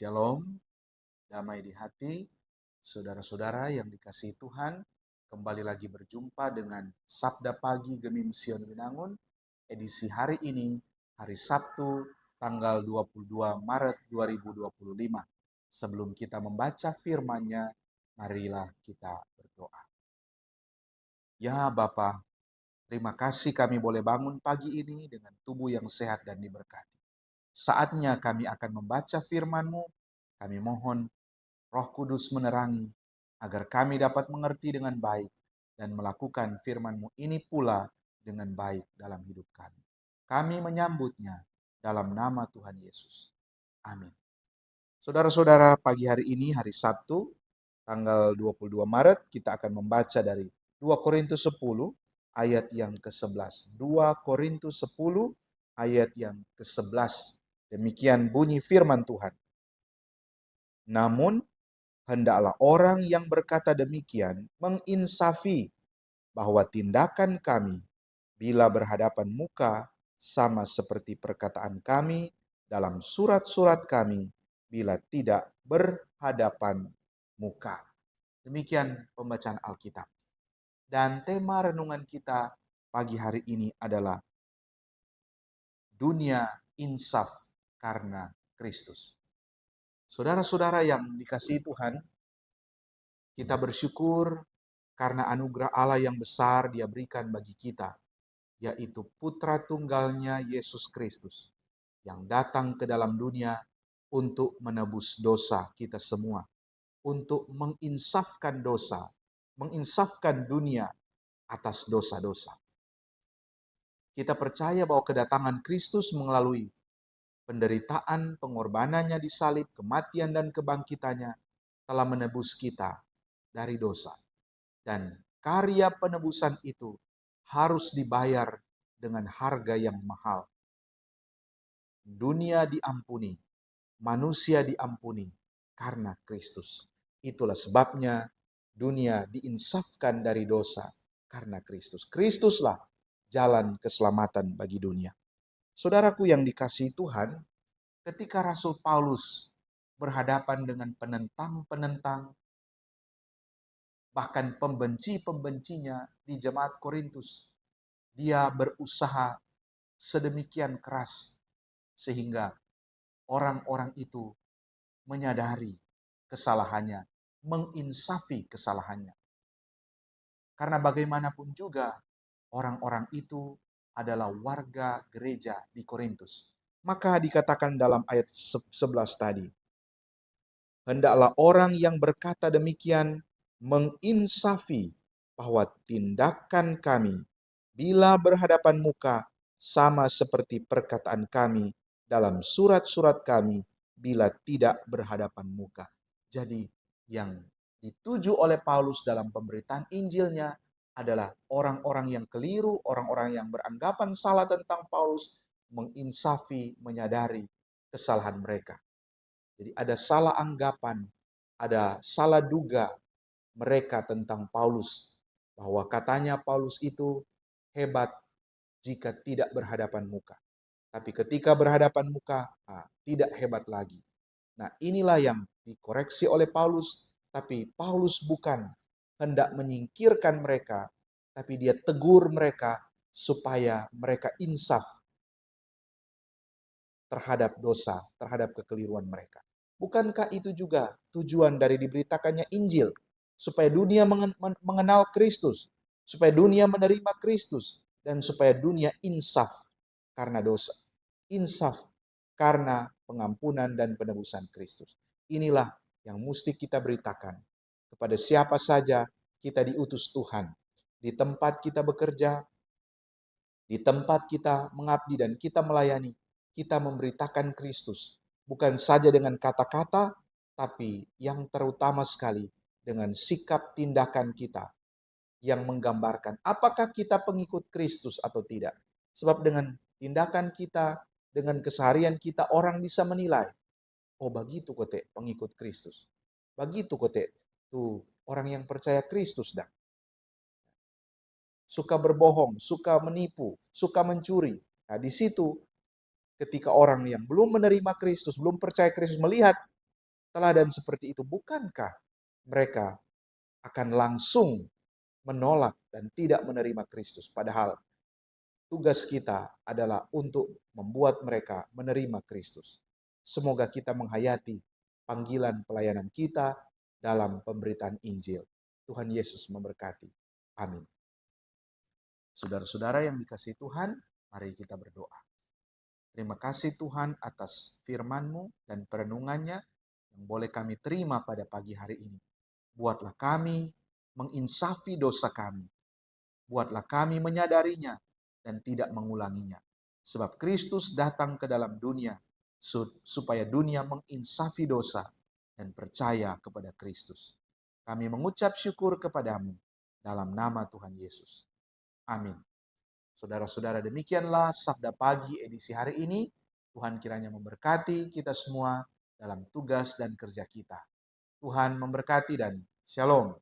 Shalom, damai di hati, saudara-saudara yang dikasihi Tuhan. Kembali lagi berjumpa dengan Sabda Pagi Gemim Sion Winangun, edisi hari ini, hari Sabtu, tanggal 22 Maret 2025. Sebelum kita membaca firman-Nya, marilah kita berdoa. Ya Bapa, terima kasih kami boleh bangun pagi ini dengan tubuh yang sehat dan diberkati. Saatnya kami akan membaca firman-Mu, kami mohon Roh Kudus menerangi, agar kami dapat mengerti dengan baik dan melakukan firman-Mu ini pula dengan baik dalam hidup kami. Kami menyambutnya dalam nama Tuhan Yesus. Amin. Saudara-saudara, pagi hari ini, hari Sabtu, tanggal 22 Maret, kita akan membaca dari 2 Korintus 10, ayat yang ke-11. 2 Korintus 10, ayat yang ke-11. Demikian bunyi firman Tuhan. Namun, hendaklah orang yang berkata demikian menginsafi bahwa tindakan kami bila berhadapan muka sama seperti perkataan kami dalam surat-surat kami bila tidak berhadapan muka. Demikian pembacaan Alkitab. Dan tema renungan kita pagi hari ini adalah dunia insaf karena Kristus. Saudara-saudara yang dikasihi Tuhan, kita bersyukur karena anugerah Allah yang besar Dia berikan bagi kita, yaitu Putra Tunggalnya Yesus Kristus, yang datang ke dalam dunia untuk menebus dosa kita semua, untuk menginsafkan dosa, menginsafkan dunia atas dosa-dosa. Kita percaya bahwa kedatangan Kristus melalui penderitaan, pengorbanannya di salib, kematian dan kebangkitannya telah menebus kita dari dosa. Dan karya penebusan itu harus dibayar dengan harga yang mahal. Dunia diampuni, manusia diampuni karena Kristus. Itulah sebabnya dunia diinsafkan dari dosa karena Kristus. Kristuslah jalan keselamatan bagi dunia. Saudaraku yang dikasihi Tuhan, ketika Rasul Paulus berhadapan dengan penentang-penentang, bahkan pembenci-pembencinya di jemaat Korintus, dia berusaha sedemikian keras sehingga orang-orang itu menyadari kesalahannya, menginsafi kesalahannya. Karena bagaimanapun juga orang-orang itu adalah warga gereja di Korintus. Maka dikatakan dalam ayat 11 tadi, hendaklah orang yang berkata demikian menginsafi bahwa tindakan kami bila berhadapan muka sama seperti perkataan kami dalam surat-surat kami bila tidak berhadapan muka. Jadi yang dituju oleh Paulus dalam pemberitaan Injilnya adalah orang-orang yang keliru, orang-orang yang beranggapan salah tentang Paulus, menginsafi, menyadari kesalahan mereka. Jadi ada salah anggapan, ada salah duga mereka tentang Paulus, bahwa katanya Paulus itu hebat jika tidak berhadapan muka. Tapi ketika berhadapan muka, tidak hebat lagi. Nah, inilah yang dikoreksi oleh Paulus, tapi Paulus bukan hendak menyingkirkan mereka, tapi dia tegur mereka supaya mereka insaf terhadap dosa, terhadap kekeliruan mereka. Bukankah itu juga tujuan dari diberitakannya Injil? Supaya dunia mengenal Kristus, supaya dunia menerima Kristus, dan supaya dunia insaf karena dosa. Insaf karena pengampunan dan penebusan Kristus. Inilah yang mesti kita beritakan kepada siapa saja kita diutus Tuhan. Di tempat kita bekerja, di tempat kita mengabdi dan kita melayani, kita memberitakan Kristus. Bukan saja dengan kata-kata, tapi yang terutama sekali dengan sikap tindakan kita yang menggambarkan apakah kita pengikut Kristus atau tidak. Sebab dengan tindakan kita, dengan keseharian kita, orang bisa menilai, oh begitu kote pengikut Kristus. Begitu kote tuh orang yang percaya Kristus dah. Suka berbohong, suka menipu, suka mencuri. Nah, di situ ketika orang yang belum menerima Kristus, belum percaya Kristus melihat teladan seperti itu, bukankah mereka akan langsung menolak dan tidak menerima Kristus? Padahal tugas kita adalah untuk membuat mereka menerima Kristus. Semoga kita menghayati panggilan pelayanan kita dalam pemberitaan Injil. Tuhan Yesus memberkati. Amin. Saudara-saudara yang dikasihi Tuhan, mari kita berdoa. Terima kasih Tuhan atas firman-Mu dan perenungannya yang boleh kami terima pada pagi hari ini. Buatlah kami menginsafi dosa kami. Buatlah kami menyadarinya dan tidak mengulanginya. Sebab Kristus datang ke dalam dunia supaya dunia menginsafi dosa dan percaya kepada Kristus. Kami mengucap syukur kepadamu dalam nama Tuhan Yesus. Amin. Saudara-saudara, demikianlah Sabda Pagi edisi hari ini. Tuhan kiranya memberkati kita semua dalam tugas dan kerja kita. Tuhan memberkati dan shalom.